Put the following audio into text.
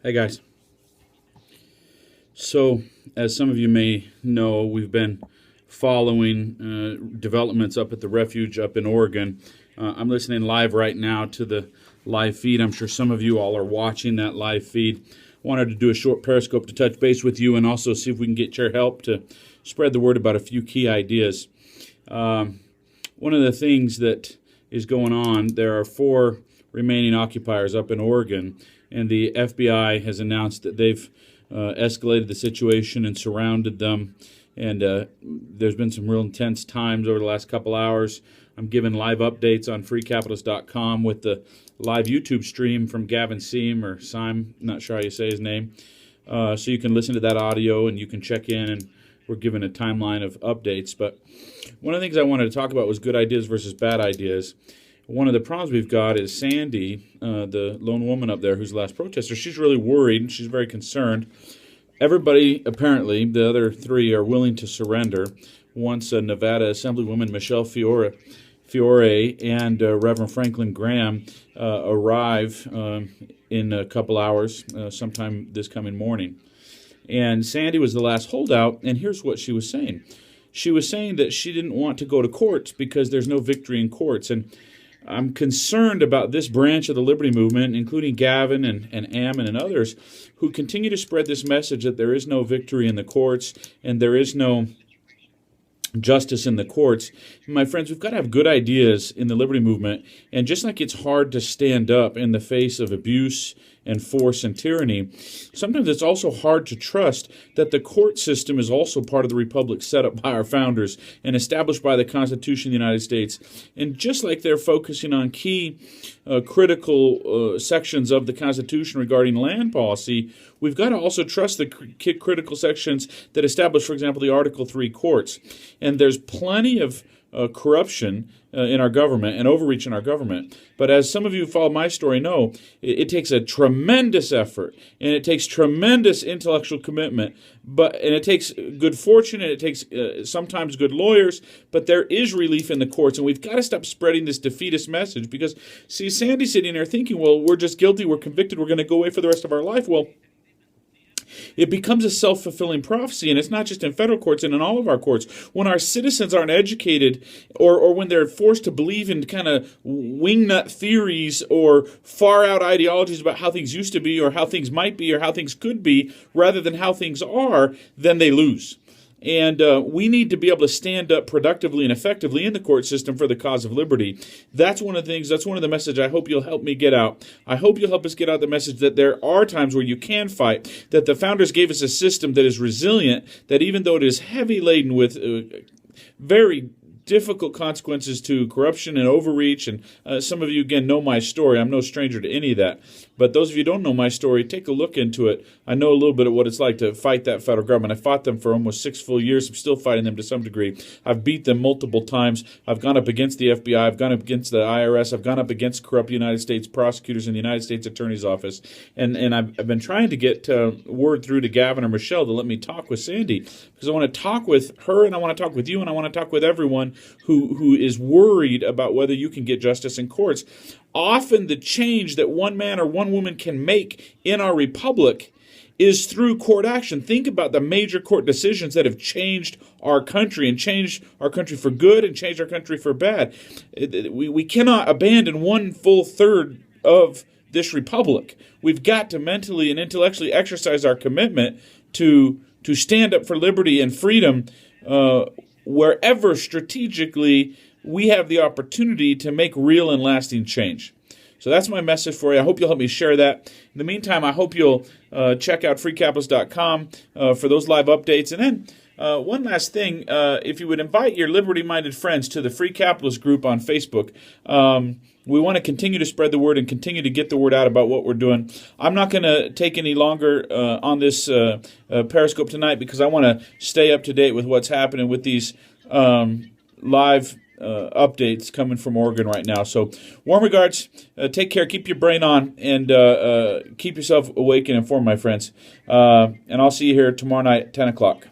Hey guys. So, as some of you may know, we've been following developments up at the refuge up in Oregon. I'm listening live right now to the live feed. I'm sure some of you all are watching that live feed. Wanted to do a short Periscope to touch base with you and also see if we can get your help to spread the word about a few key ideas. One of the things that is going on, there are 4 remaining occupiers up in Oregon, and the FBI has announced that they've escalated the situation and surrounded them. And there's been some real intense times over the last couple hours. I'm giving live updates on freecapitalist.com with the live YouTube stream from Gavin Seam, or Syme, not sure how you say his name. So you can listen to that audio and you can check in, and we're given a timeline of updates. But one of the things I wanted to talk about was good ideas versus bad ideas. One of the problems we've got is Sandy, the lone woman up there who's the last protester. She's really worried. She's very concerned. Everybody, apparently, the other 3 are willing to surrender once Nevada Assemblywoman Michelle Fiore and Reverend Franklin Graham arrive in a couple hours, sometime this coming morning. And Sandy was the last holdout, and here's what she was saying. She was saying that she didn't want to go to courts because there's no victory in courts. And I'm concerned about this branch of the Liberty Movement, including Gavin and Ammon and others, who continue to spread this message that there is no victory in the courts and there is no justice in the courts. My friends, we've got to have good ideas in the Liberty Movement, and just like it's hard to stand up in the face of abuse and force and tyranny, sometimes it's also hard to trust that the court system is also part of the republic set up by our founders and established by the Constitution of the United States. And just like they're focusing on key critical sections of the Constitution regarding land policy, we've got to also trust the critical sections that establish, for example, the Article 3 courts. And there's plenty of corruption in our government and overreach in our government. But as some of you who follow my story know, it takes a tremendous effort, and it takes tremendous intellectual commitment, and it takes good fortune, and it takes sometimes good lawyers, but there is relief in the courts, and we've got to stop spreading this defeatist message because, see, Sandy's sitting there thinking, well, we're just guilty, we're convicted, we're going to go away for the rest of our life. Well, it becomes a self-fulfilling prophecy, and it's not just in federal courts and in all of our courts. When our citizens aren't educated, or when they're forced to believe in kind of wingnut theories or far-out ideologies about how things used to be or how things might be or how things could be, rather than how things are, then they lose. And we need to be able to stand up productively and effectively in the court system for the cause of liberty. That's one of the things, that's one of the messages I hope you'll help me get out. I hope you'll help us get out the message that there are times where you can fight, that the founders gave us a system that is resilient, that even though it is heavy laden with very difficult consequences to corruption and overreach, and some of you, again, know my story. I'm no stranger to any of that. But those of you who don't know my story, take a look into it. I know a little bit of what it's like to fight that federal government. I fought them for almost 6 full years. I'm still fighting them to some degree. I've beat them multiple times. I've gone up against the FBI. I've gone up against the IRS. I've gone up against corrupt United States prosecutors in the United States Attorney's Office. And I've been trying to get word through to Gavin or Michelle to let me talk with Sandy, because I want to talk with her, and I want to talk with you, and I want to talk with everyone who is worried about whether you can get justice in courts. Often the change that one man or one woman can make in our republic is through court action. Think about the major court decisions that have changed our country, and changed our country for good and changed our country for bad. We cannot abandon 1/3 of this republic. We've got to mentally and intellectually exercise our commitment to stand up for liberty and freedom wherever strategically we have the opportunity to make real and lasting change. So that's my message for you. I hope you'll help me share that. In the meantime, I hope you'll check out freecapitalist.com for those live updates. And then one last thing, if you would invite your liberty-minded friends to the Free Capitalist group on Facebook. We want to continue to spread the word and continue to get the word out about what we're doing. I'm not going to take any longer on this Periscope tonight because I want to stay up to date with what's happening with these live updates coming from Oregon right now. So warm regards. Take care. Keep your brain on, and keep yourself awake and informed, my friends. And I'll see you here tomorrow night at 10 o'clock.